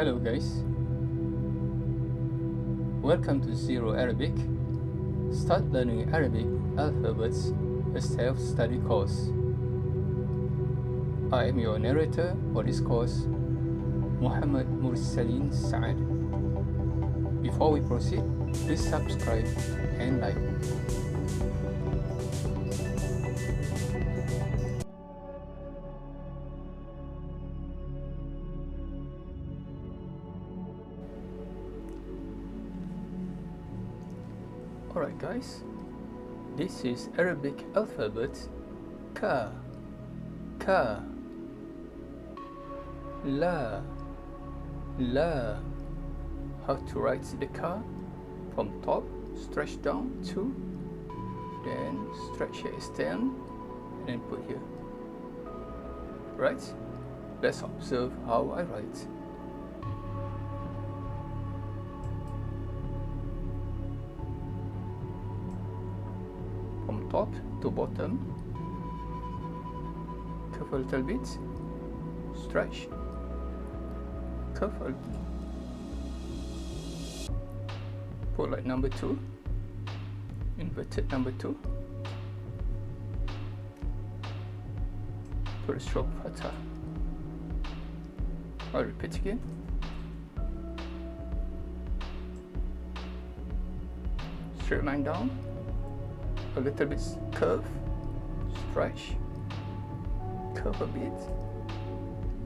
Hello guys, welcome to Zero Arabic. Start learning Arabic alphabets, a self-study course. I am your narrator for this course, Muhammad Mursalin Saad. Before we proceed, please subscribe and like. Alright guys, this is Arabic alphabet ka, la. How to write the ka? From top, stretch down to, then stretch here, extend, and then put here. Right? Let's observe how I write. From top to bottom, curve a little bit, stretch, curve a little, put like number 2, inverted number 2, put a stroke khat. I'll repeat again. Straight line down, a little bit curve, stretch, curve a bit,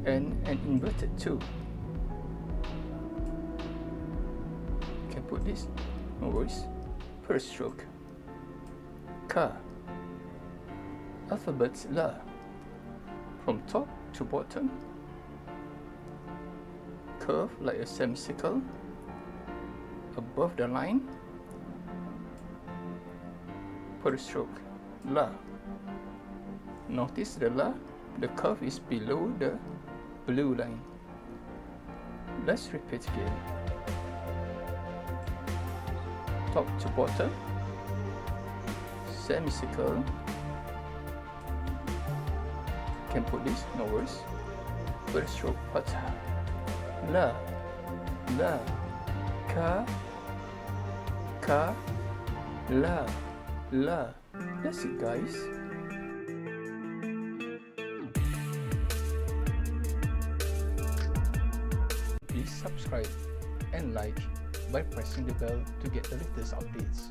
and an inverted 2. You can put this, no worries. First stroke, ka, alphabet la, from top to bottom, curve like a semicircle, above the line, put a stroke, la. Notice the la, the curve is below the blue line. Let's repeat again. Top to bottom, semicircle. Can put this, no worries. Put a stroke, khat. La, ka, la. That's it guys. Please subscribe and like by pressing the bell to get the latest updates.